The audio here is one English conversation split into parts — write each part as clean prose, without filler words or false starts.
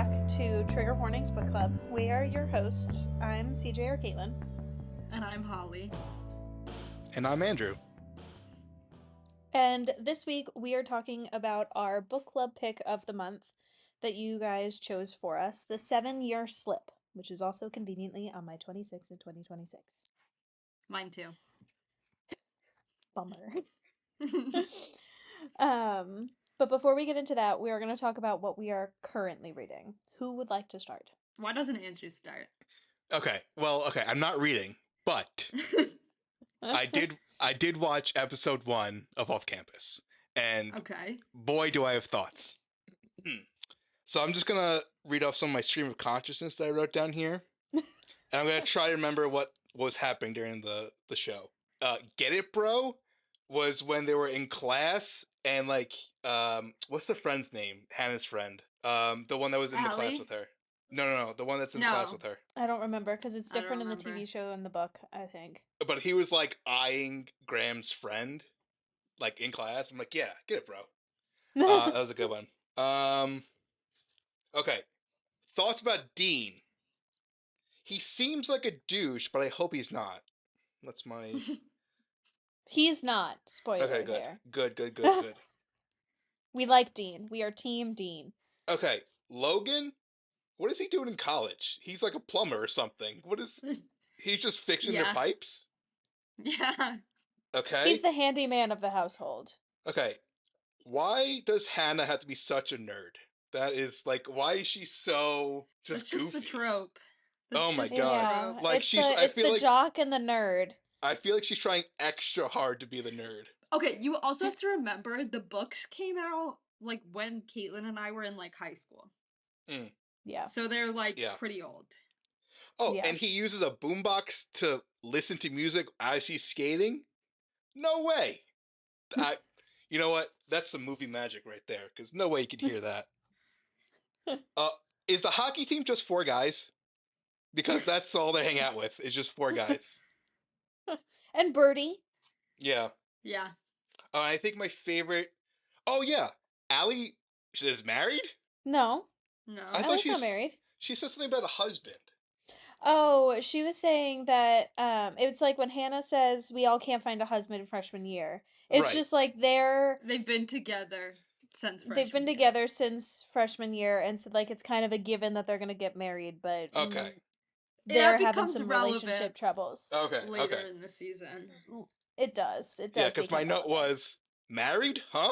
back to Trigger Warnings Book Club. We are your hosts. I'm CJ or Caitlin. And I'm Holly. And I'm Andrew. And this week we are talking about our book club pick of the month that you guys chose for us, The 7-Year Slip, which is also conveniently on my 26 in 2026. Mine too. Bummer. But before we get into that, we are going to talk about what we are currently reading. Who would like to start? Why doesn't Andrew start? Okay, I'm not reading, but I did watch episode 1 of Off Campus, and Okay. boy, do I have thoughts. So I'm just gonna read off some of my stream of consciousness that I wrote down here, and I'm gonna try to remember what was happening during the show. Get it, bro? Was when they were in class and what's the friend's name? Hannah's friend. The one that was in the class Allie? with her. No, the one that's in the class with her. I don't remember because it's I don't different in the remember. TV show and the book, I think. But he was like eyeing Graham's friend, like in class. I'm like, yeah, get it, bro. That was a good one. Okay. Thoughts about Dean. He seems like a douche, but I hope he's not. That's my. He's not. Spoiler Okay, good. here. Good. We like Dean. We are Team Dean. Okay, Logan. What is he doing in college? He's like a plumber or something. What is? He's just fixing their pipes? Yeah. Okay. He's the handyman of the household. Okay. Why does Hannah have to be such a nerd? That is like, why is she so just That's goofy? just the trope. Oh my god! Yeah. Like it's the jock and the nerd. I feel like she's trying extra hard to be the nerd. Okay, you also have to remember the books came out like when Caitlin and I were in like high school. Yeah. So they're pretty old. Oh, yeah. And he uses a boombox to listen to music as he's skating? No way! You know what? That's some movie magic right there, because no way you could hear that. Is the hockey team just 4 guys? Because that's all they hang out with, is just 4 guys. And Birdie. Yeah. Yeah. I think my favorite... Oh, yeah. Allie is married? No. I thought Allie's not married. She said something about a husband. Oh, she was saying that it's like when Hannah says we all can't find a husband freshman year. It's just like they've been together since freshman They've been together since freshman year, and so like it's kind of a given that they're gonna get married, but they're having some relationship troubles. Later in the season. It does. Yeah, because my note was married, huh?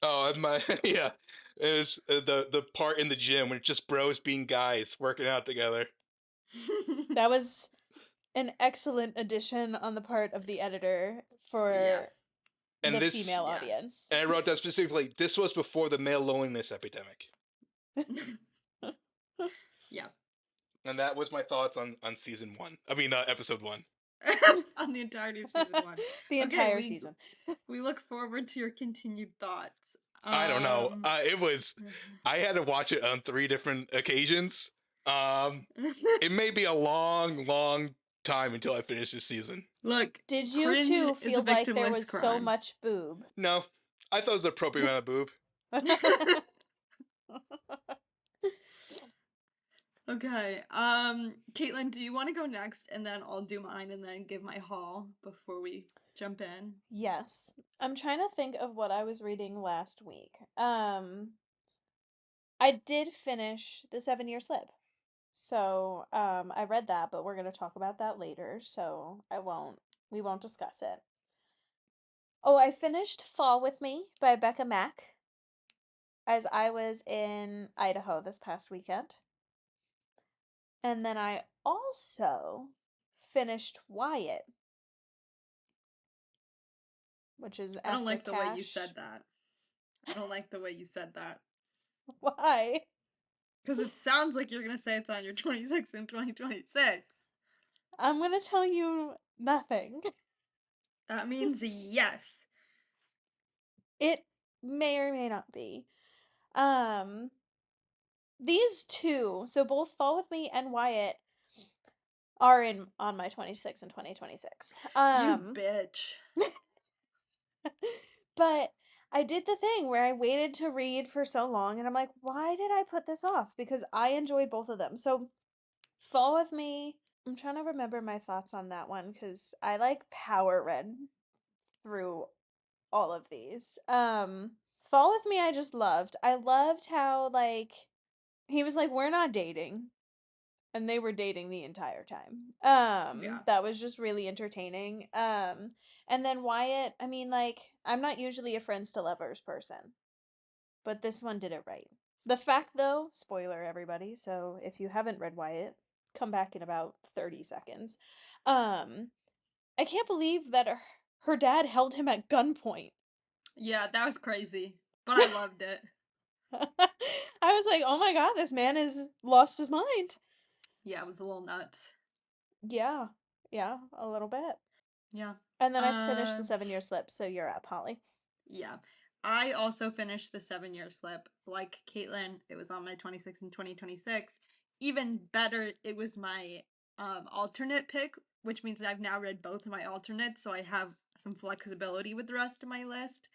Oh, yeah. It was the part in the gym when it's just bros being guys working out together. That was an excellent addition on the part of the editor for the female audience. And I wrote down specifically, this was before the male loneliness epidemic. Yeah. And that was my thoughts on season 1. I mean, episode 1. On the entirety of season 1. The entire season. We look forward to your continued thoughts. I don't know. I had to watch it on 3 different occasions. It may be a long time until I finish this season. Look, did you two feel like there was so much boob? No. I thought it was the appropriate amount of boob. Okay. Caitlin, do you want to go next, and then I'll do mine, and then give my haul before we jump in? Yes. I'm trying to think of what I was reading last week. I did finish The 7-Year Slip. So, I read that, but we're going to talk about that later, so we won't discuss it. Oh, I finished Fall With Me by Becca Mack, as I was in Idaho this past weekend. And then I also finished Wyatt, which is I don't like the way you Cash. said that. I don't like the way you said that. Why? Because it sounds like you're going to say it's on your 26 and 2026. I'm going to tell you nothing. That means yes. It may or may not be. These two, so both Fall With Me and Wyatt, are on my 26 and 2026. You bitch. But I did the thing where I waited to read for so long, and I'm like, why did I put this off? Because I enjoyed both of them. So, Fall with Me, I'm trying to remember my thoughts on that one because I like power read through all of these. Fall with Me, I just loved. I loved how, like, he was like, we're not dating. And they were dating the entire time. Yeah. That was just really entertaining. And then Wyatt, I mean, like, I'm not usually a friends to lovers person, but this one did it right. The fact, though, spoiler everybody, so if you haven't read Wyatt, come back in about 30 seconds. Um, I can't believe that her dad held him at gunpoint. Yeah, that was crazy. But I loved it. I was like, oh my god, this man has lost his mind. Yeah, it was a little nuts. Yeah, yeah, a little bit. Yeah. And then I finished Uh, the 7 Year Slip, so you're up, Holly. yeah. I also finished the 7 year slip. Like Caitlin, it was on my 26 and 2026. Even better, it was my alternate pick, which means I've now read both of my alternates, so I have some flexibility with the rest of my list.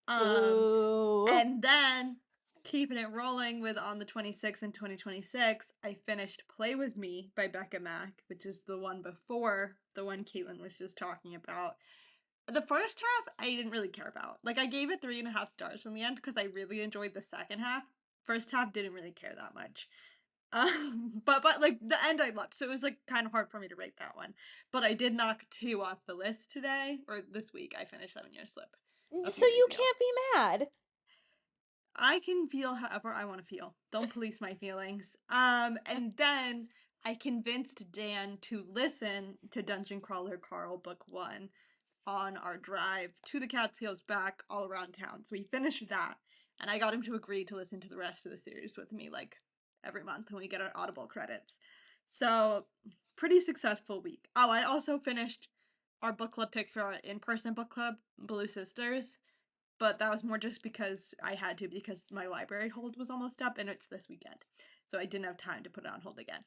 Um, Ooh. and then keeping it rolling with on the 26th and 2026, I finished Play With Me by Becca Mack, which is the one before the one Caitlin was just talking about. The first half I didn't really care about. Like I gave it 3.5 stars from the end because I really enjoyed the second half. First half didn't really care that much. But like the end I loved, so it was like kind of hard for me to rate that one. But I did knock two off the list today or this week. I finished 7 Year Slip a So few days you ago. can't be mad. I can feel however I want to feel. Don't police my feelings. And then I convinced Dan to listen to Dungeon Crawler Carl Book 1 on our drive to the Catskills back all around town. So we finished that, and I got him to agree to listen to the rest of the series with me, like every month when we get our Audible credits. So, pretty successful week. Oh, I also finished our book club pick for our in person book club, Blue Sisters, but that was more just because I had to because my library hold was almost up and it's this weekend. So I didn't have time to put it on hold again.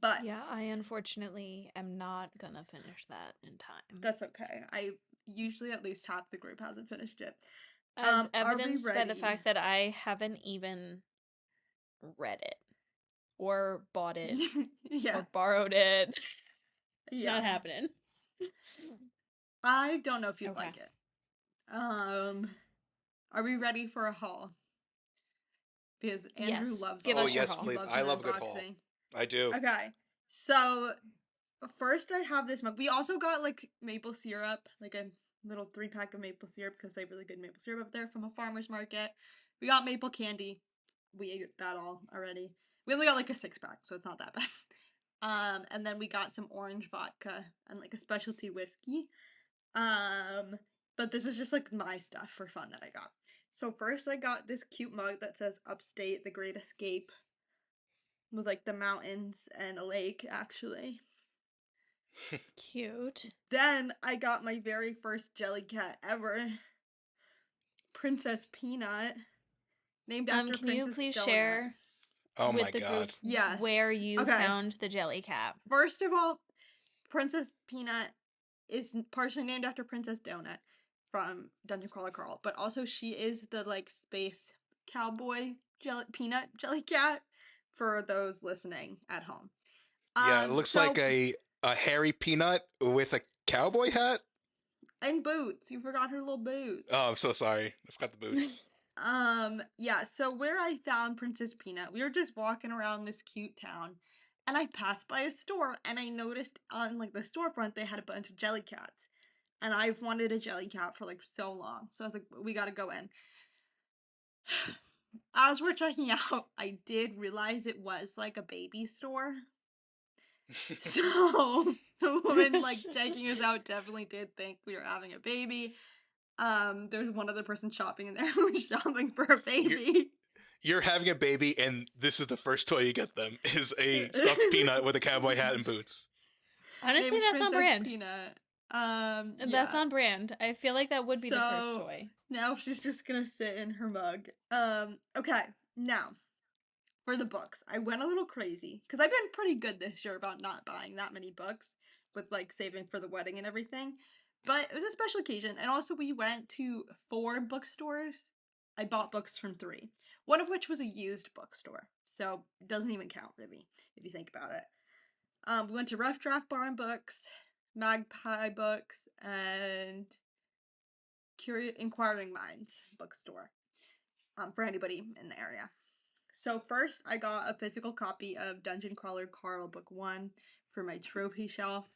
But Yeah, I unfortunately am not gonna finish that in time. that's okay. I usually at least half the group hasn't finished it. As Are we evidenced by the ready? fact that I haven't even read it or bought it Yeah. or borrowed it. It's Yeah. not happening. I don't know if you'd Okay. like it. Are we ready for a haul? Because Andrew Yes, loves give Oh us your yes, haul. he please. loves I an love a good haul. unboxing. I do. Okay. So first I have this mug. We also got like maple syrup, like a little 3-pack of maple syrup because they have really good maple syrup up there from a farmer's market. We got maple candy. We ate that all already. We only got like a 6-pack, so it's not that bad. And then we got some orange vodka and like a specialty whiskey. Um, but this is just like my stuff for fun that I got. So first I got this cute mug that says Upstate, the Great Escape, with like the mountains and a lake actually. Cute. Then I got my very first jelly cat ever, Princess Peanut, named after Can you Princess please Donut. share Oh with my the group god. Yes. where you Okay. found the jelly cat? First of all, Princess Peanut is partially named after Princess Donut from Dungeon Crawler Carl, but also she is the like space cowboy peanut jelly cat for those listening at home. Yeah, it looks like So a hairy peanut with a cowboy hat. and boots. You forgot her little boots. Oh, I'm so sorry. I forgot the boots. Yeah, so where I found Princess Peanut, we were just walking around this cute town, and I passed by a store, and I noticed on, like, the storefront they had a bunch of jelly cats. And I've wanted a jelly cat for, like, so long. So I was like, we gotta go in. As we're checking out, I did realize it was, like, a baby store. So, the woman, like, checking us out definitely did think we were having a baby. There's one other person shopping in there who was shopping for a you're, baby. you're having a baby, and this is the first toy you get them is a stuffed peanut with a cowboy hat and boots. Honestly, Named that's on Princess brand. Peanut. That's Yeah. on brand. I feel like that would be the first So toy. now she's just gonna sit in her mug. Okay. Now, for the books, I went a little crazy because I've been pretty good this year about not buying that many books with like saving for the wedding and everything. But it was a special occasion. And also, we went to 4 bookstores. I bought books from 3, one of which was a used bookstore. So it doesn't even count, really, if you think about it. We went to Rough Draft Bar and Books, Magpie Books, and Inquiring Minds bookstore, for anybody in the area. So first, I got a physical copy of Dungeon Crawler Carl Book 1 for my trophy shelf.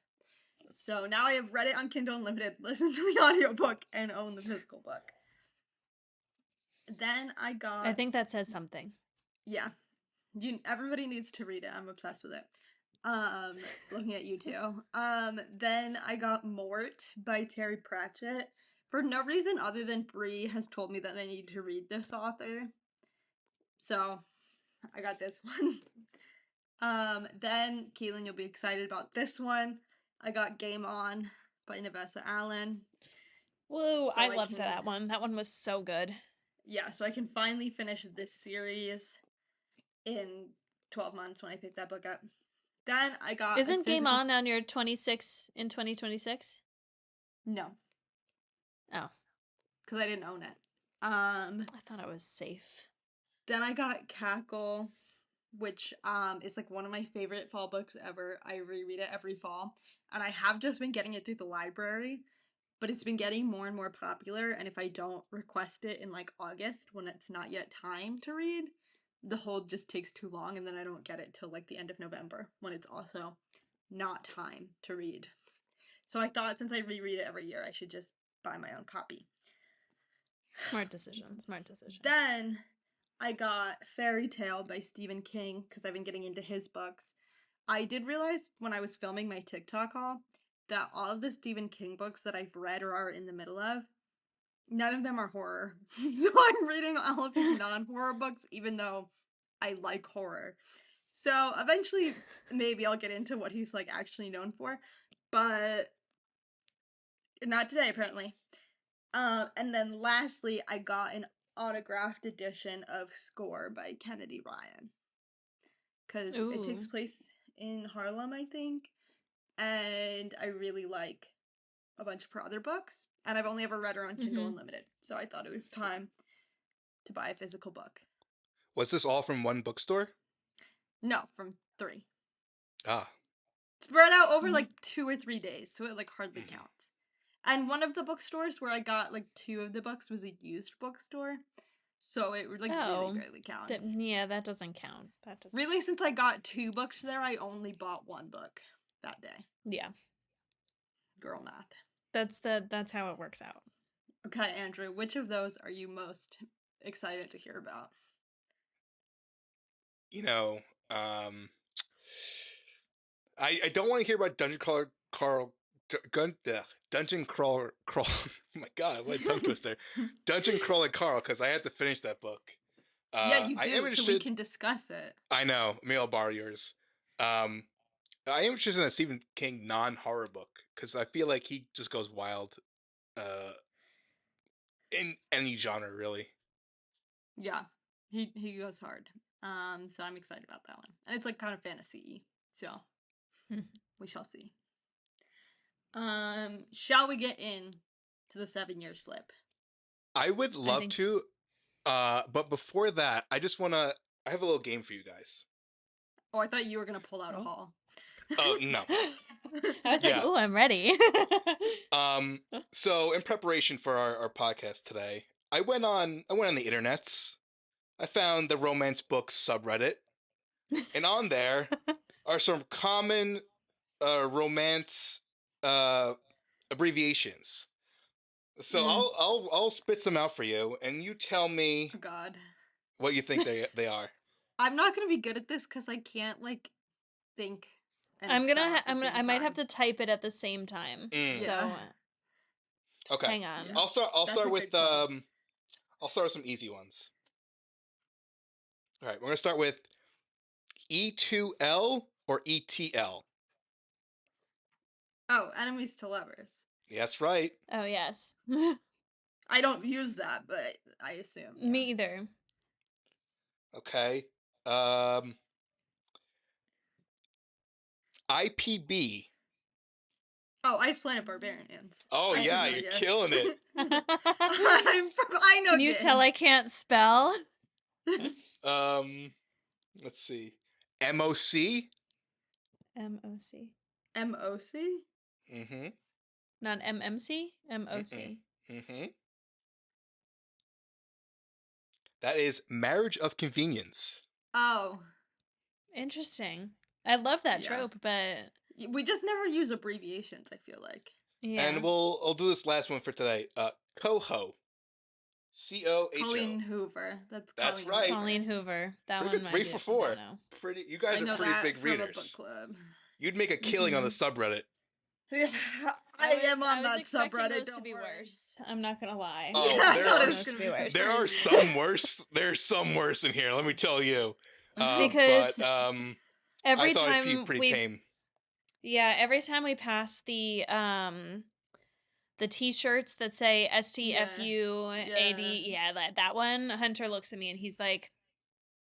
So now I have read it on Kindle Unlimited, listened to the audiobook, and own the physical book. Then I got... I think that says something. Yeah. Everybody needs to read it. I'm obsessed with it. Looking at you two. Then I got Mort by Terry Pratchett. For no reason other than Bree has told me that I need to read this author. So, I got this one. Then, Keelan, you'll be excited about this one. I got Game On by Navessa Allen. Woo, So I loved that one. That one was so good. Yeah, so I can finally finish this series in 12 months when I pick that book up. Then I got Isn't Game On your 26 in 2026? No. Oh. Because I didn't own it. I thought it was safe. Then I got Cackle, which is like one of my favorite fall books ever. I reread it every fall. And I have just been getting it through the library, but it's been getting more and more popular. And if I don't request it in like August when it's not yet time to read, the hold just takes too long, and then I don't get it till like the end of November when it's also not time to read. So I thought since I reread it every year, I should just buy my own copy. Smart decision. Smart decision. Then I got Fairy Tale by Stephen King because I've been getting into his books. I did realize when I was filming my TikTok haul that all of the Stephen King books that I've read or are in the middle of, none of them are horror. So I'm reading all of his non-horror books, even though I like horror. So eventually, maybe I'll get into what he's like actually known for, but not today, apparently. And then lastly, I got an autographed edition of Score by Kennedy Ryan. Because it takes place in Harlem, I think. And I really like a bunch of her other books. And I've only ever read her on Kindle Unlimited. So I thought it was time to buy a physical book. Was this all from one bookstore? No, from 3. Ah. Spread out over like 2 or 3 days, so it like hardly counts. And one of the bookstores where I got like 2 of the books was a used bookstore. So it like really barely counts. Yeah, that doesn't count. That doesn't. Really, since I got 2 books there, I only bought 1 book that day. Yeah. Girl math. That's how it works out. Okay, Andrew, which of those are you most excited to hear about? You know, I don't want to hear about Dungeon Crawler Carl Dungeon Crawler Crawl. Oh my God, what a tongue twister! Dungeon Crawler Carl, because I had to finish that book. Yeah, you do, so we can discuss it. I know. Maybe I'll borrow yours. I am interested in a Stephen King non-horror book because I feel like he just goes wild, in any genre, really. Yeah, he goes hard. So I'm excited about that one, and it's like kind of fantasy, so we shall see. Shall we get in to the 7-year slip? I would love to, but before that, I have a little game for you guys. Oh, I thought you were gonna pull out a haul. Oh no! I was like, "Oh, I'm ready." So in preparation for our podcast today, I went on the internets. I found the romance books subreddit, and on there are some common romance abbreviations. So I'll spit some out for you, and you tell me Oh, God. what you think they are. I'm not gonna be good at this because I can't like think. And I might have to type it at the same time. So okay, hang on. I'll start with some easy ones. All right, we're gonna start with E2L or ETL. Oh, enemies to lovers. Yeah, that's right. Oh yes. I don't use that, but I assume. Yeah. Me either. Okay. IPB. Oh, Ice Planet Barbarians. Oh I have yeah, no you're idea. killing it. I know. Can you tell I can't spell? Let's see. MOC. MOC. MOC? Mm-hmm. Not MMC? Mm-mm. MOC. Mm-hmm. That is Marriage of Convenience. Oh, Interesting. I love that yeah. trope, but We just never use abbreviations, I feel like. yeah. And I'll do this last one for today. Coho. Colleen COHO. Hoover. That's That's Colleen right. Colleen Hoover. Hoover. That Pretty one good. I Three for don't four. know. Pretty. You guys I are know pretty that big from a book readers. club. You'd make a killing on the subreddit. Yeah, I am on I was that expecting subreddit, those don't to be worry. worse. I'm not gonna lie. Yeah, Oh, I was I thought it expecting was those to gonna be be some there worse. are crazy some ones. worse. There's some worse in here. Let me tell you. Because I every thought it'd be time pretty we tame. every time we pass the t-shirts that say STFUAD, Yeah. that one, Hunter looks at me and he's like,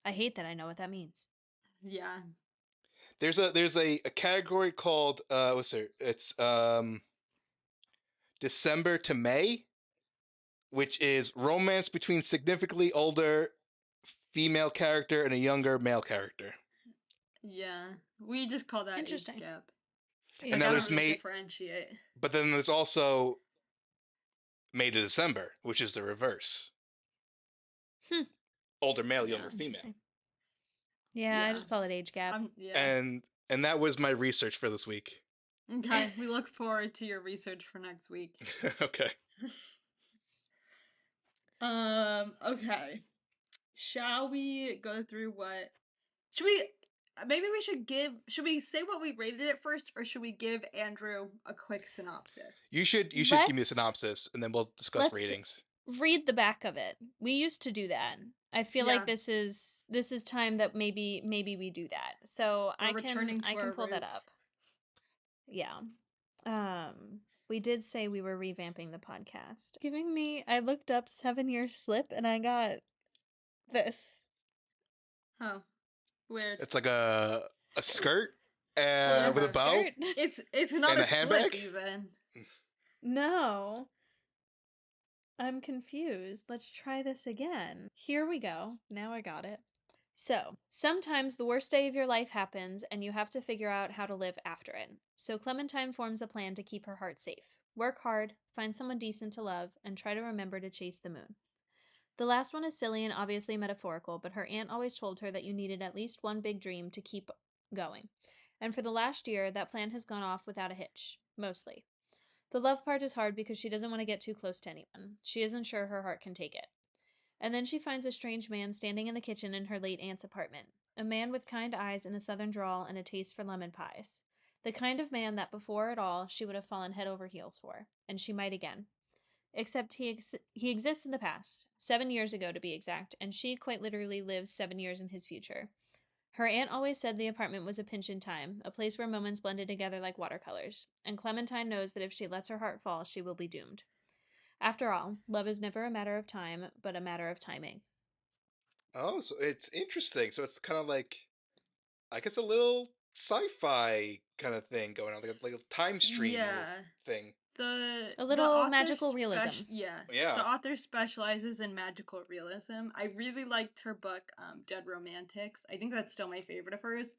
I hate that I know what that means. Yeah. There's a category called what's there? It's December to May, which is romance between significantly older female character and a younger male character. Yeah. We just call that age Interesting. gap. And Like, now I Yeah. don't really differentiate. but then there's also May to December, which is the reverse. Hmm. Older male, Yeah. younger female. Interesting. Yeah, I Yeah. just call it age gap. Yeah. And that was my research for this week. Okay. We look forward to your research for next week. Okay. Okay. Shall we go through what should we maybe we should we say what we rated it first, or should we give Andrew a quick synopsis? You should give me a synopsis and then we'll discuss Let's ratings. read the back of it. We used to do that. I feel Yeah. like this is time that maybe we do that. So We're I returning to can our pull that roots. up. Yeah. We did say we were revamping the podcast. I looked up 7-year slip and I got this. Oh, weird. It's like a skirt Yes. with a bow Skirt? It's not and a a slip handbag. even. No. I'm confused. Let's try this again. Here we go. Now I got it. So, sometimes the worst day of your life happens and you have to figure out how to live after it. So, Clementine forms a plan to keep her heart safe. Work hard, find someone decent to love, and try to remember to chase the moon. The last one is silly and obviously metaphorical, but her aunt always told her that you needed at least one big dream to keep going. And for the last year, that plan has gone off without a hitch, mostly. The love part is hard because she doesn't want to get too close to anyone. She isn't sure her heart can take it. And then she finds a strange man standing in the kitchen in her late aunt's apartment. A man with kind eyes and a southern drawl and a taste for lemon pies. The kind of man that before it all she would have fallen head over heels for. And she might again. Except he exists in the past, 7 years ago to be exact, and she quite literally lives 7 years in his future. Her aunt always said the apartment was a pinch in time, a place where moments blended together like watercolors, and Clementine knows that if she lets her heart fall, she will be doomed. After all, love is never a matter of time, but a matter of timing. Oh, so it's interesting. So it's kind of like, I guess, a little sci-fi kind of thing going on, like a time stream thing. A little magical realism. Yeah. The author specializes in magical realism. I really liked her book, Dead Romantics. I think that's still my favorite of hers,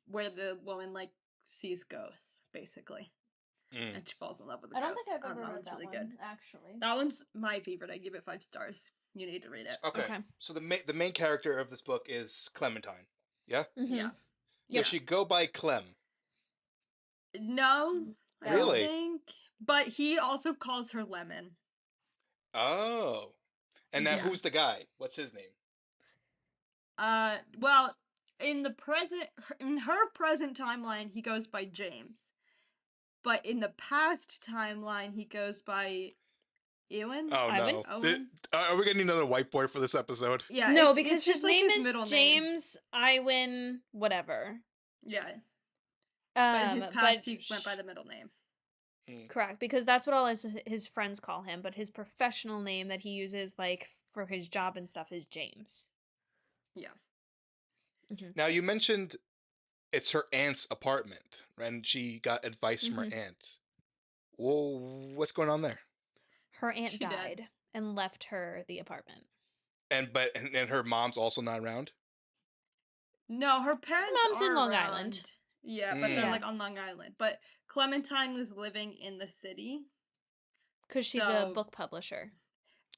where the woman sees ghosts, basically. And she falls in love with the I ghost. don't think I've ever read that really one, good. actually. That one's my favorite. I give it 5 stars. You need to read it. Okay. So the main character of this book is Clementine. Yeah? Mm-hmm. Yeah. Does she go by Clem? No, I don't Really? think. But he also calls her Lemon. Oh. And now Yeah. who's the guy? What's his name? Well, in her present timeline, he goes by James. But in the past timeline, he goes by Ewan. Oh Iwan? no! Owen? Are we getting another whiteboard for this episode? Yeah. No, it's because just his name is middle James Iwan whatever. Yeah. But in his past, he went by the middle name. Correct, because that's what all his friends call him, but his professional name that he uses for his job and stuff is James. Yeah. Mm-hmm. Now you mentioned it's her aunt's apartment, and she got advice from her aunt. Well, what's going on there? Her aunt She did. died and left her the apartment. And her mom's also not around. No, her Her parents mom's in are Long Island. around. Yeah, but they're Mm. Yeah, like on Long Island. But Clementine was living in the city. because she's a So, book publisher.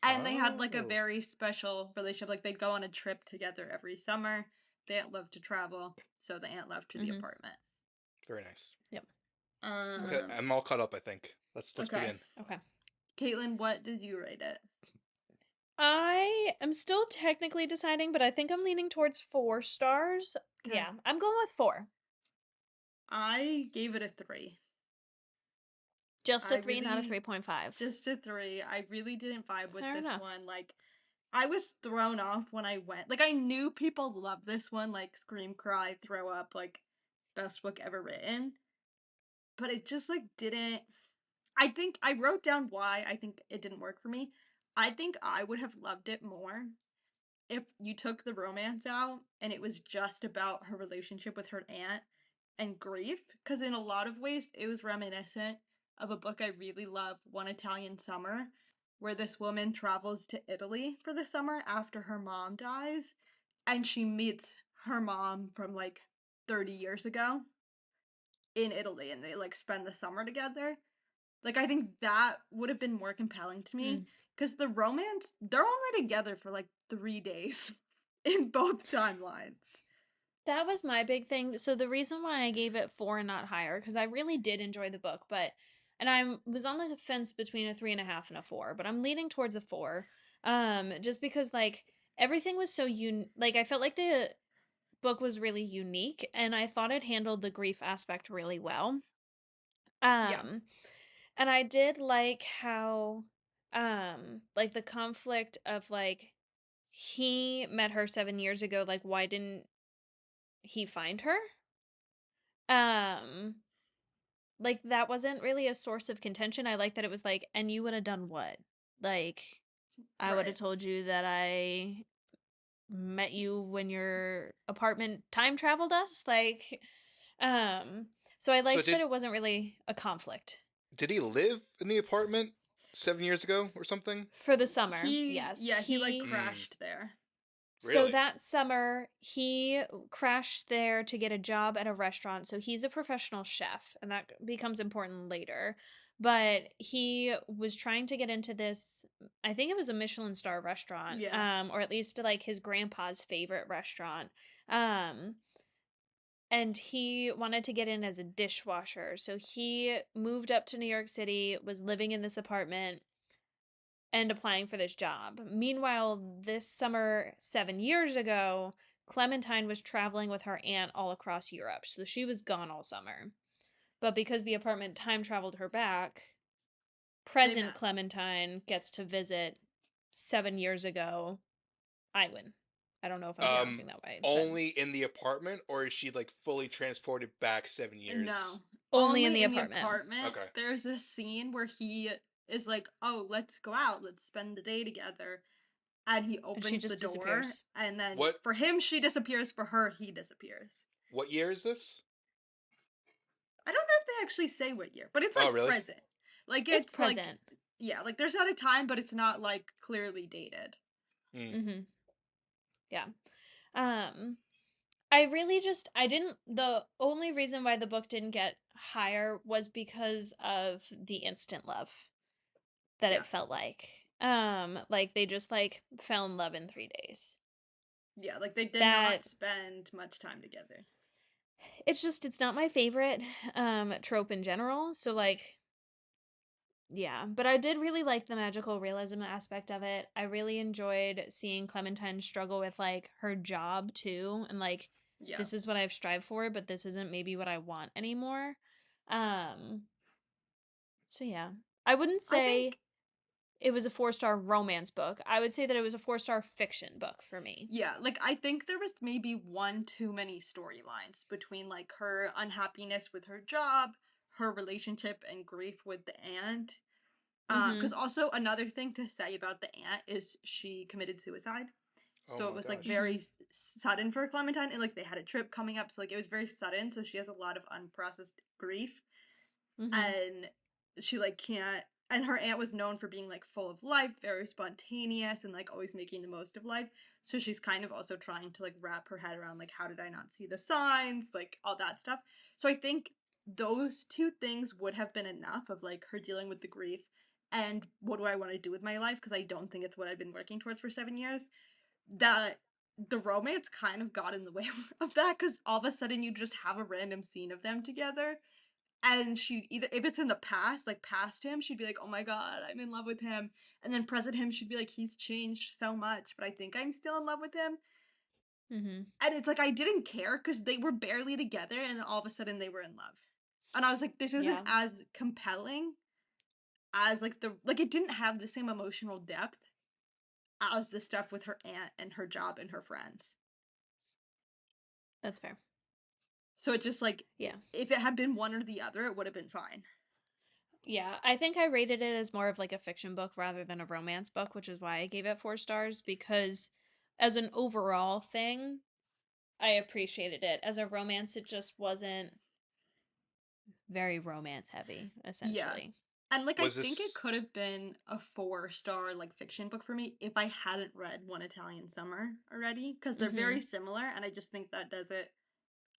and they had like a Oh, very special relationship. Like they'd go on a trip together every summer. The aunt loved to travel, so the aunt left her the Mm-hmm. apartment. very nice. Yep. Okay, Um, I'm all caught up. I think. Let's okay. begin. Okay. Caitlin, what did you rate it? I am still technically deciding, but I think I'm leaning towards 4 stars. Okay. Yeah, I'm going with 4. I gave it a 3. Just I a 3, not a really, 3.5. just a 3. I really didn't vibe with Fair this enough. one. Like, I was thrown off when I went. Like, I knew people love this one, like, scream, cry, throw up, like, best book ever written. But it just, like, didn't. I think I wrote down why I think it didn't work for me. I think I would have loved it more if you took the romance out and it was just about her relationship with her aunt and grief, because in a lot of ways it was reminiscent of a book I really love, One Italian Summer, where this woman travels to Italy for the summer after her mom dies and she meets her mom from like 30 years ago in Italy and they like spend the summer together. Like, I think that would have been more compelling to me Mm. because the romance, they're only together for like 3 days in both timelines. That was my big thing. So the reason why I gave it 4 and not higher, because I really did enjoy the book, and I was on the fence between a 3.5 and a 4, but I'm leaning towards a 4. Just because like everything was so like I felt like the book was really unique, and I thought it handled the grief aspect really well. Yeah, Um, and I did like how, like the conflict of like he met her 7 years ago. Like, why didn't he find her? Um, like that wasn't really a source of contention. I like that it was like, and you would have done what? Like, I would have right. told you that I met you when your apartment time traveled us. Like, um, so I So liked that it wasn't really a conflict did he live in the apartment 7 years ago or something? for the summer. He, Yes, yeah, he like he. Mm, crashed there. So really? that summer, he crashed there to get a job at a restaurant. So he's a professional chef, and that becomes important later. But he was trying to get into this, I think it was a Michelin star restaurant, Yeah, or at least like his grandpa's favorite restaurant. Um, and he wanted to get in as a dishwasher. So he moved up to New York City, was living in this apartment and applying for this job. Meanwhile, this summer, 7 years ago, Clementine was traveling with her aunt all across Europe. So she was gone all summer. But because the apartment time traveled her back, they present met. Clementine gets to visit 7 years ago Iwin. I don't know if I'm Yeah, pronouncing that right, but Only in the apartment, or is she like fully transported back 7 years? no, only in only the in the apartment. apartment. Okay. There's a scene where he is like, "Oh, let's go out, let's spend the day together," and he And she opens the just door, disappears. and then What for him she disappears, for her he disappears. what year is this? I don't know if they actually say what year, but it's Oh, like really? present. Like It's it's like present. yeah, like there's not a time, but it's not like clearly dated. Mm. Mm-hmm. Yeah. Um, I really just I didn't the only reason why the book didn't get higher was because of the instant love that Yeah. it felt like. Like they just like fell in love in 3 days. Yeah, like they did not That spend much time together. it's not my favorite trope in general, so like yeah, but I did really like the magical realism aspect of it. I really enjoyed seeing Clementine struggle with like her job too and like Yeah. this is what I've strived for, but this isn't maybe what I want anymore. Um so yeah. I wouldn't I say think it was a 4-star romance book. I would say that it was a 4-star fiction book for me. yeah, like I think there was maybe one too many storylines between like her unhappiness with her job, her relationship and grief with the aunt. Because Mhm. also another thing to say about the aunt is she committed suicide. Oh So it my was like gosh. very Mhm. sudden for Clementine, and like they had a trip coming up, so like it was very sudden. So she has a lot of unprocessed grief, Mhm. and she like can't, and her aunt was known for being like full of life, very spontaneous, and like always making the most of life. So she's kind of also trying to like wrap her head around like, how did I not see the signs, like all that stuff. So I think those two things would have been enough of like her dealing with the grief and what do I want to do with my life, because I don't think it's what I've been working towards for 7 years. That the romance kind of got in the way of that, because all of a sudden you just have a random scene of them together, and she either, if it's in the past, like past him, she'd be like, oh my god, I'm in love with him, and then present him, she'd be like, he's changed so much, but I think I'm still in love with him. Mm-hmm. And it's like I didn't care because they were barely together, and then all of a sudden they were in love, and I was like, this isn't Yeah, as compelling as like the, like it didn't have the same emotional depth as the stuff with her aunt and her job and her friends. that's fair. So it just like, Yeah. if it had been one or the other, it would have been fine. Yeah, I think I rated it as more of like a fiction book rather than a romance book, which is why I gave it 4 stars, because as an overall thing, I appreciated it. As a romance, it just wasn't very romance heavy, Yeah. essentially. And like I Was think it this could have been a 4-star like fiction book for me if I hadn't read One Italian Summer already, because they're Mm-hmm. very similar, and I just think that does it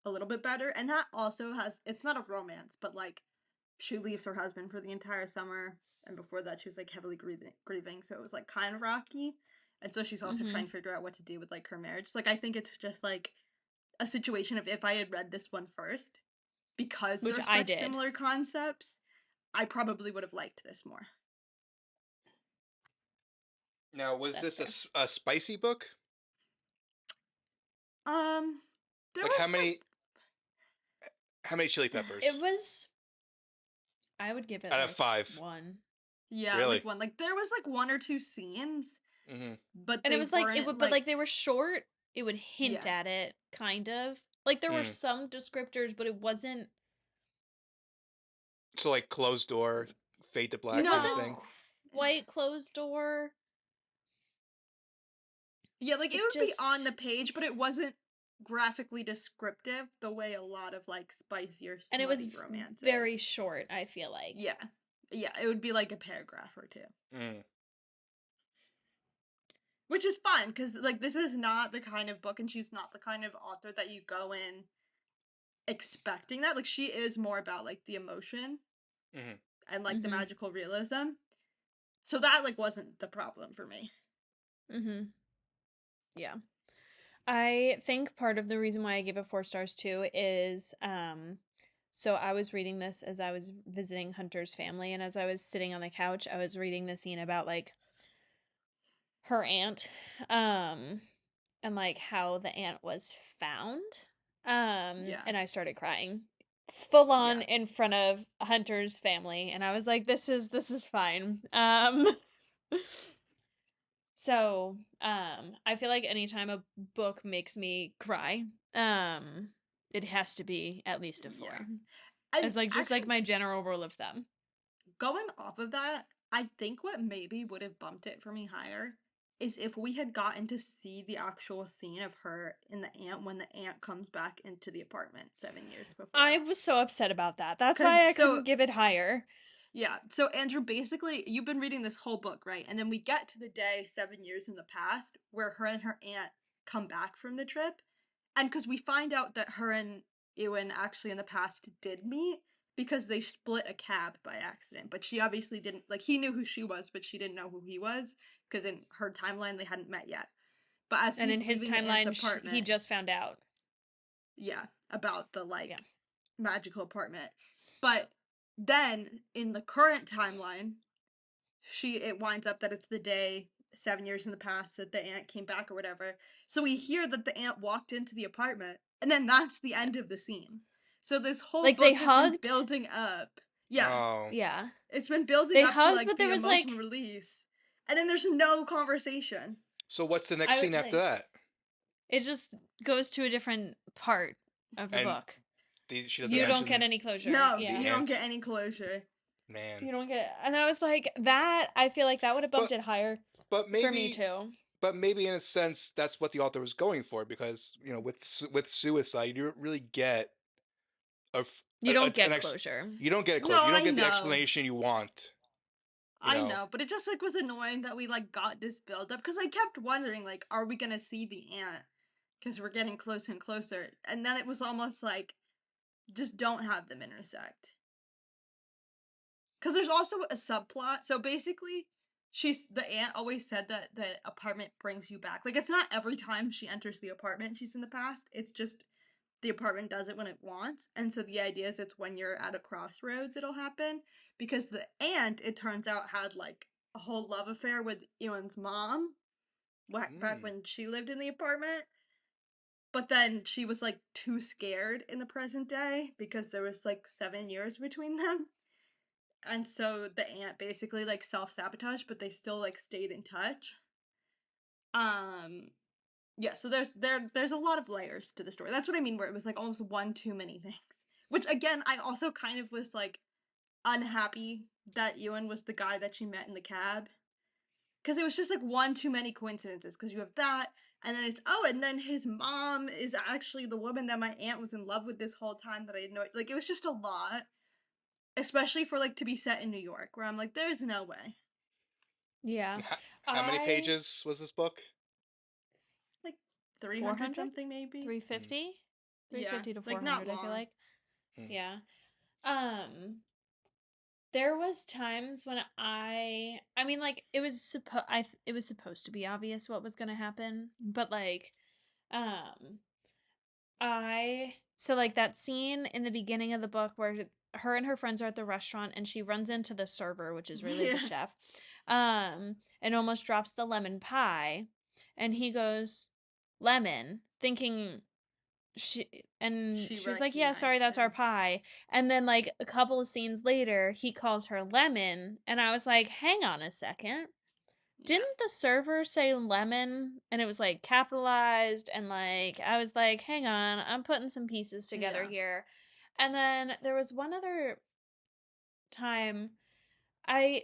a little bit better. And that also has, it's not a romance, but like she leaves her husband for the entire summer, and before that she was like heavily grieving, so it was like kind of rocky. And so she's also Mm-hmm. trying to figure out what to do with like her marriage. So, like I think it's just like a situation of, if I had read this one first, because Which they're I such did. similar concepts, I probably would have liked this more. now? Was That's this fair. a spicy book? Um, there Like was like, how many chili It peppers was, I would give it out of like 5? 1. yeah, like Really? one, like there was like one or two scenes, Mm-hmm. but And it they was like, it weren't would, but like like, they were short. It would hint yeah. at it, kind of. Like there were Mm. some descriptors, but it wasn't, So like closed door, fade to it black kind of wasn't No. thing. quite closed door. Yeah, like it It would be on the just, page, but it wasn't graphically descriptive the way a lot of like spicier, and it was smutty romance very is. short, I feel like. Yeah. Yeah, it would be like a paragraph or two. Mm. Which is fun, because like this is not the kind of book, and she's not the kind of author that you go in expecting that. Like she is more about like the emotion Mm-hmm. and like the Mm-hmm. magical realism. So that like wasn't the problem for me. Mm-hmm. Yeah. I think part of the reason why I gave it 4 stars too is so I was reading this as I was visiting Hunter's family, and as I was sitting on the couch, I was reading the scene about like her aunt um and like how the aunt was found. Yeah. And I started crying full on Yeah. in front of Hunter's family, and I was like, this is fine. So, I feel like anytime a book makes me cry, it has to be at least a Yeah. 4. And As like just actually, like my general rule of thumb. going off of that, I think what maybe would have bumped it for me higher is if we had gotten to see the actual scene of her and the aunt when the aunt comes back into the apartment 7 years I before. was so upset about that. That's Cause why I so couldn't give it higher. yeah, so Andrew, basically you've been reading this whole book, right? And then we get to the day 7 years in the past where her and her aunt come back from the trip. And because we find out that her and Ewan actually in the past did meet because they split a cab by accident. But she obviously didn't, like, he knew who she was, but she didn't know who he was because in her timeline they hadn't met yet. But as And he's in his leaving the aunt's timeline, he apartment, just found out. yeah, about the Yeah. like magical apartment. But then in the current timeline, it winds up that it's the day 7 years in the past that the aunt came back or whatever. So we hear that the aunt walked into the apartment, and then that's the Yeah. end of the scene. So this whole Like they book has been hugged. building up. Yeah, Oh, Yeah. it's been building They up to hugged, like but the there was emotional like release, and then there's no conversation. so what's the next I scene after like that? it just goes to a different part of the And book. she doesn't You don't get mention any closure. No, the Yeah. you don't aunt. get any closure. Man, You don't get, and I was like, that I feel like that would have bumped but it higher but for me maybe too. but maybe in a sense that's what the author was going for, because with suicide you don't really get You don't an get ex. closure. You don't get a No, closure. You don't I get the know. explanation you want. You I know. know, but it just like was annoying that we like got this build up because I kept wondering like, are we gonna see the aunt? Because we're getting closer and closer, and then it was almost like just don't have them intersect. Because there's also a subplot. So basically, the aunt always said that the apartment brings you back. Like it's not every time she enters the apartment she's in the past. It's just the apartment does it when it wants. And so the idea is it's when you're at a crossroads it'll happen. Because the aunt, it turns out, had like a whole love affair with Ewan's mom back Mm. when she lived in the apartment. But then she was like too scared in the present day because there was like 7 years between them. And so the aunt basically like self-sabotaged, but they still like stayed in touch. Um yeah, so there's a lot of layers to the story. That's what I mean, where it was like almost one too many things. Which again, I also kind of was like unhappy that Ewan was the guy that she met in the cab. Because it was just like one too many coincidences. Because you have that, and then it's and then his mom is actually the woman that my aunt was in love with this whole time that I had no, like, it was just a lot. Especially for like to be set in New York, where I'm like, there's no way. Yeah. How many I pages was this book? Like 300 400? something maybe. 350? Yeah, 350 to like not 400, I feel long. like. Yeah. Um there was times when I mean like it was supposed to be obvious what was going to happen, but like um I so like that scene in the beginning of the book where her and her friends are at the restaurant and she runs into the server, which is really the Yeah, chef, and almost drops the lemon pie, and he goes, "Lemon," thinking she and she she's like, "Yeah, sorry, recognized that's our him. pie." And then like a couple of scenes later, he calls her Lemon, and I was like, "Hang on a second. Yeah, Didn't the server say lemon?" And it was like capitalized, and like I was like, "Hang on, I'm putting some pieces together yeah. here." And then there was one other time I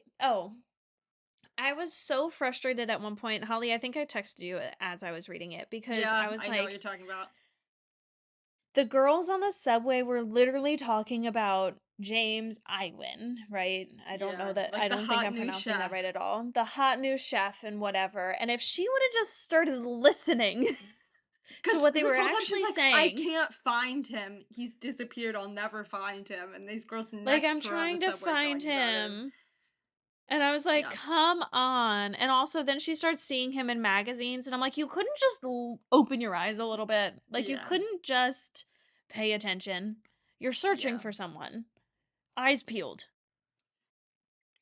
was so frustrated at one point, Holly. I think I texted you as I was reading it because Yeah, I was I know what you're like, talking about. the girls on the subway were literally talking about James Iwin, right? I don't know Yeah, that, I like the don't think hot I'm new pronouncing that right chef. at all. The hot new chef and whatever. And if she would have just started listening to Because what they this were whole time she's actually like, I saying, can't find him. He's disappeared. I'll never find him. And these girls like, next I'm to her on the trying to subway are find talking about him. him. And I was like, Yeah, come on. And also, then she starts seeing him in magazines. And I'm like, you couldn't just open your eyes a little bit. Like, you yeah, couldn't just pay attention. You're searching yeah, for someone. Eyes peeled.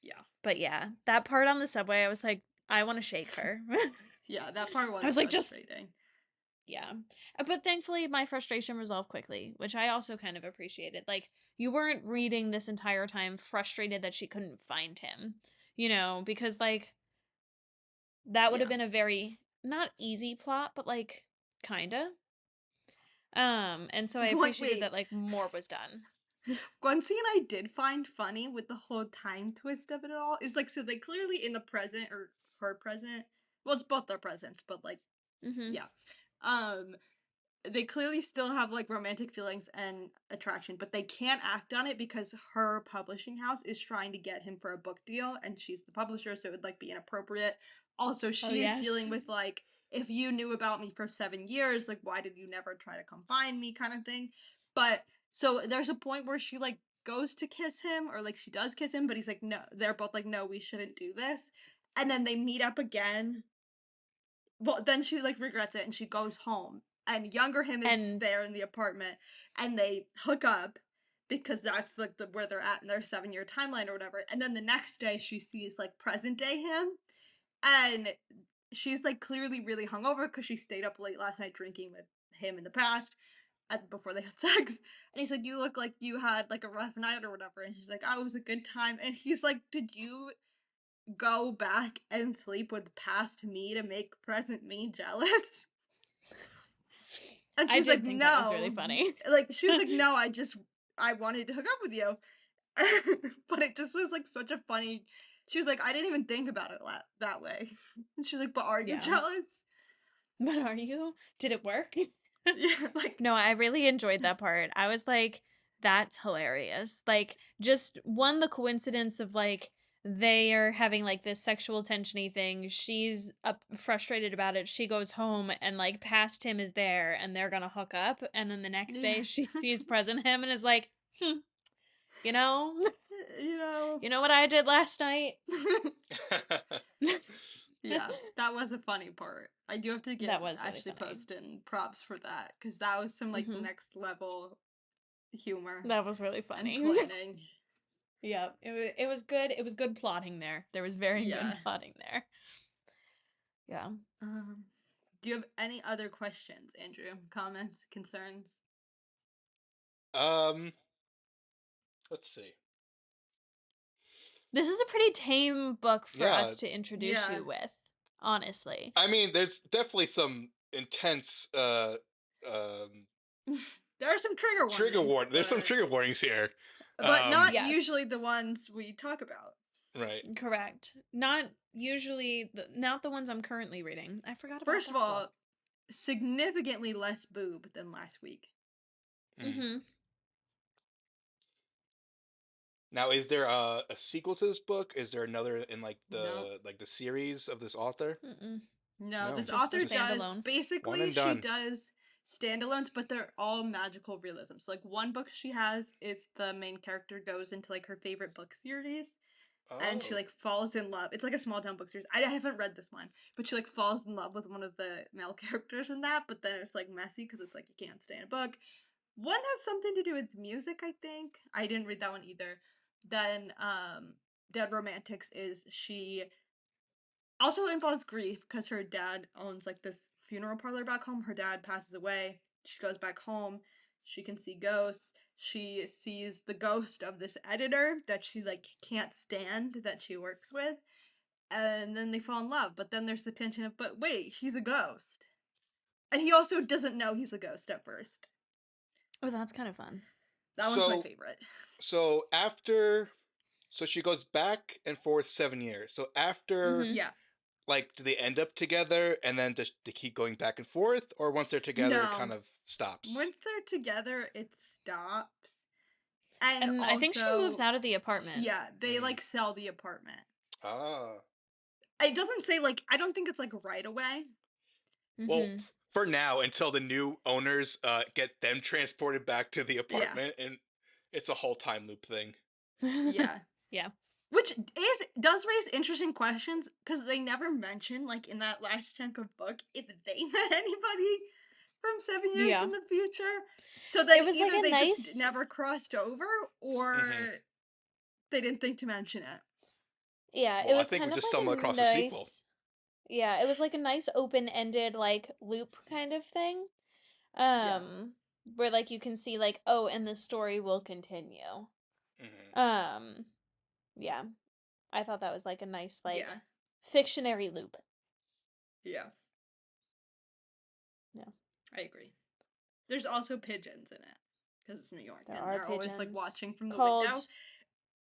yeah. But yeah, that part on the subway, I was like, I want to shake her. Yeah, that part I was was like, just, frustrating. yeah. But thankfully, my frustration resolved quickly, which I also kind of appreciated. Like, you weren't reading this entire time frustrated that she couldn't find him, because, like, that would have Yeah. been a very, not easy plot, but, like, kinda. And so I appreciated Wait, that, like, more was done. one scene I did find funny with the whole time twist of it all is like, so they clearly in the present, or her present, well, it's both their presents, but like, Mm-hmm. yeah. Um, they clearly still have like romantic feelings and attraction, but they can't act on it because her publishing house is trying to get him for a book deal and she's the publisher, so it would like be inappropriate. Also, Oh, she is yes. dealing with like, if you knew about me for 7 years, like why did you never try to come find me kind of thing. But so there's a point where she like goes to kiss him, or like she does kiss him, but he's like, no, they're both like, no, we shouldn't do this. And then they meet up again. Well, then she like regrets it and she goes home. And younger him is And there in the apartment, and they hook up because that's like where they're at in their 7 year timeline or whatever. And then the next day she sees like present day him, and she's like clearly really hungover because she stayed up late last night drinking with him in the past before they had sex. And he's like, you look like you had like a rough night or whatever. And she's like, oh, it was a good time. And he's like, did you go back and sleep with past me to make present me jealous? And I she's like, did think that was really no. funny. Like, she was like, no, I wanted to hook up with you. But it just was like such a funny. She was like, I didn't even think about it that way. And she's like, but are you Yeah. jealous? But are you? Did it work? Yeah, like, No, I really enjoyed that part. I was like, That's hilarious. Like, just one, the coincidence of like they are having like this sexual tensiony thing. She's frustrated about it. She goes home and like past him is there and they're gonna hook up. And then the next day Yeah. she sees present him and is like, you know, You know. you know what I did last night? Yeah, that was a funny part. I do have to give That was really Ashely funny. Poston props for that, because that was some, like, Hmm. next level humor That was really and funny. planning. Yeah, it was good. It was good plotting there. There was very good Yeah. plotting there. Yeah. Um, do you have any other questions, Andrew? Comments, concerns? um, let's see. This is a pretty tame book for Yeah, us to introduce Yeah. you with, honestly. I mean, there's definitely some intense um There are some trigger trigger warnings, warning. There's some trigger warnings here. but not Yes. usually the ones we talk about. Right. Correct. Not usually not the ones I'm currently reading. I forgot about First of that book. all, significantly less boob than last week. Mm. Mhm. Now, is there a sequel to this book? Is there another in No. like the series of this author? Mm-mm. No, No, this Just a author does standalone. one basically and she done. does standalones, but they're all magical realism. So like one book she has is the main character goes into like her favorite book series and she Oh. like falls in love. It's like a small town book series. I haven't read this one, but she like falls in love with one of the male characters in that, but then it's like messy because it's like you can't stay in a book. One has something to do with music, I think. I didn't read that one either. Then Dead Romantics is she also involves grief because her dad owns like this funeral parlor back home. Her dad passes away. She goes back home. She can see ghosts. She sees the ghost of this editor that she like can't stand that she works with. And then they fall in love. But then there's the tension of, but wait, he's a ghost. And he also doesn't know he's a ghost at first. Oh, that's kind of fun. That one's my So favorite. so after so she goes back and forth 7 years. So after Mhm. Yeah. like do they end up together and then just they keep going back and forth, or once they're together it No. kind of stops? Once they're together, it stops. And And I think she moves also, out of the apartment. yeah, they Mm. like sell the apartment. Ah. It doesn't say like I don't think it's like right away. Well, Mhm. for now, until the new owners get them transported back to the Yeah. apartment, and it's a whole time loop thing. Yeah. Yeah. Which does raise interesting questions because they never mention like in that last chunk of book if they met anybody from 7 years Yeah. in the future. So It that was like either a they just nice never crossed over or Hmm. they didn't think to mention it. Yeah, it Well, I was think we kind of just like a stumbled across the sequel. nice yeah, it was like a nice open-ended like loop kind of thing. Yeah. Where like you can see like, oh, and the story will continue. Hmm. Um, yeah. I thought that was like a nice like Yeah. fictionary loop. Yeah. Yeah. I agree. There's also pigeons in it because it's New York There and are they're always like pigeons watching from the window called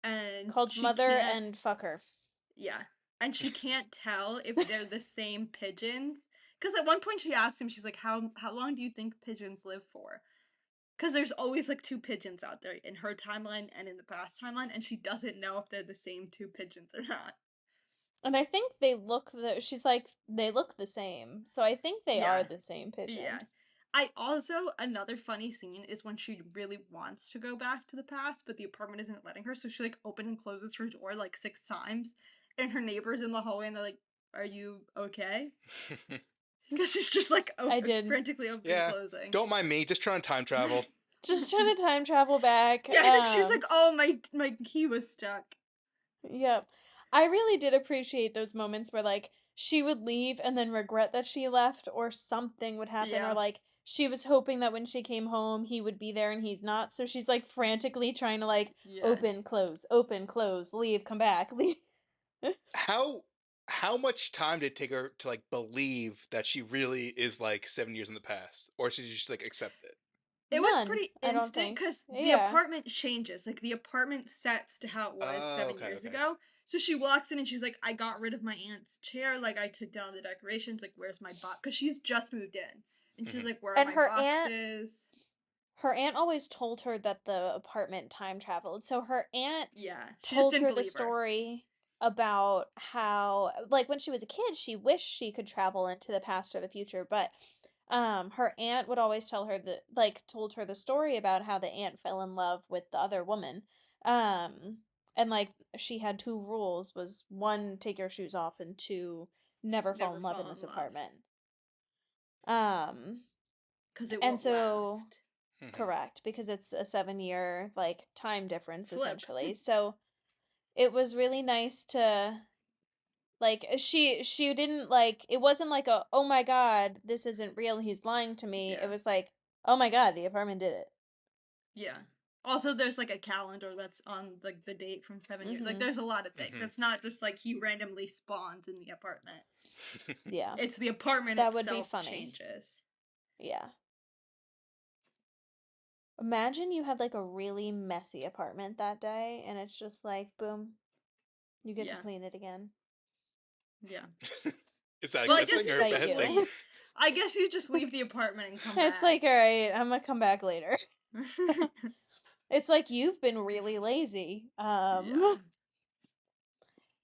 and called she Mother can't, and Fucker. yeah, and she can't tell if they're the same pigeons because at one point she asked him, she's like, how long do you think pigeons live for? Because there's always like two pigeons out there in her timeline and in the past timeline, and she doesn't know if they're the same two pigeons or not. And I think they look she's like they look the same. So I think they are Yeah. the same Yeah. pigeons. I also, another funny scene is when she really wants to go back to the past, but the apartment isn't letting her, so she like opens and closes her door like 6 times, and her neighbor's in the hallway and they're like, "Are you okay?" Because she's just like I did. frantically opening and Yeah, closing. don't mind me. Just trying to time travel. Just trying to time travel back. Yeah, I think she's like, "Oh, my key was stuck." Yep. I really did appreciate those moments where like she would leave and then regret that she left or something would happen or Yeah, like she was hoping that when she came home he would be there and he's not. So she's like frantically trying to like yeah. open, close, leave, come back, leave. how how much time did it take her to like believe that she really is like 7 years in the past, or should you just like accept it? It was None, pretty I don't instant think. because the Yeah. apartment changes. Like the apartment sets to how it was Oh, 7 years okay. ago. So she walks in and she's like, "I got rid of my aunt's chair. Like I took down the decorations. Like where's my box?" Because she's just moved in, and she's Hmm. like, "Where are And my her aunt boxes?" her aunt always told her that the apartment time traveled. So her aunt Yeah, she just told didn't her the believe her. story about how, like, when she was a kid, she wished she could travel into the past or the future, but her aunt would always tell her that, like, told her the story about how the aunt fell in love with the other woman. Um and like she had two rules, was one, take your shoes off, and two, never fall Never in love in fall this in love. apartment. Um Because it and won't so last. correct, because it's a 7 year like time difference Flip. essentially. So it was really nice to, like, she didn't, like, it wasn't like a, oh my god, this isn't real, he's lying to me. It Yeah. was like, oh my god, the apartment did it. Yeah. Also, there's like a calendar that's on like the date from 7 years. Like, Mm-hmm. there's a lot of things. It's not just like he randomly spawns in the apartment. Yeah. It's the apartment That would be itself funny. changes. Yeah. Imagine you had like a really messy apartment that day and it's just like, boom, you get to Yeah. clean it again. Yeah. Is that a Well, I good Just to guess thing you or a would spite just bad thing? you. leave. I guess you just leave the apartment and come It's back. like, all right, I'm gonna come back later. It's like you've been really lazy. Yeah.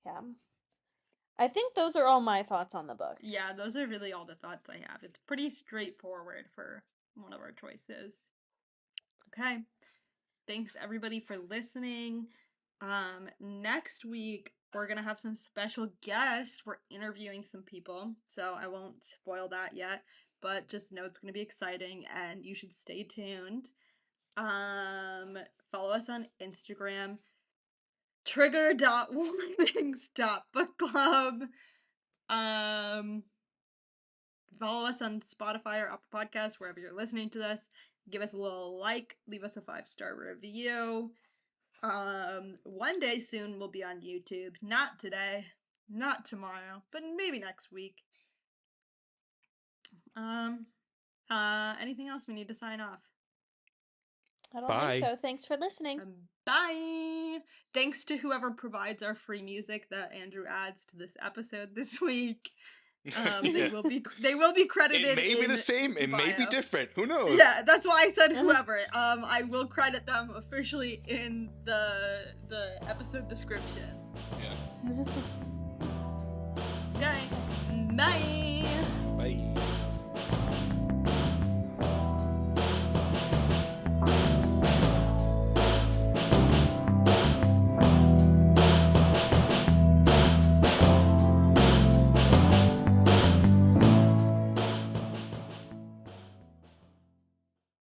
Yeah. I think those are all my thoughts on the book. Yeah, those are really all the thoughts I have. It's pretty straightforward for one of our choices. Okay. Thanks everybody for listening. Next week we're gonna have some special guests. We're interviewing some people, so I won't spoil that yet, but just know it's gonna be exciting and you should stay tuned. Follow us on Instagram, trigger.warnings.bookclub. Um, Follow us on Spotify or Apple Podcasts, wherever you're listening to this. Give us a little like, leave us a 5-star review. One day soon we'll be on YouTube. Not today, not tomorrow, but maybe next week. Anything else we need to sign off? I don't think Bye. so. Thanks for listening. Bye. Thanks to whoever provides our free music that Andrew adds to this episode this week. They Yeah. will be credited. It may be in the same. It may be bio. different. Who knows? Yeah, that's why I said whoever. I will credit them officially in the episode description. Yeah. Okay. Bye.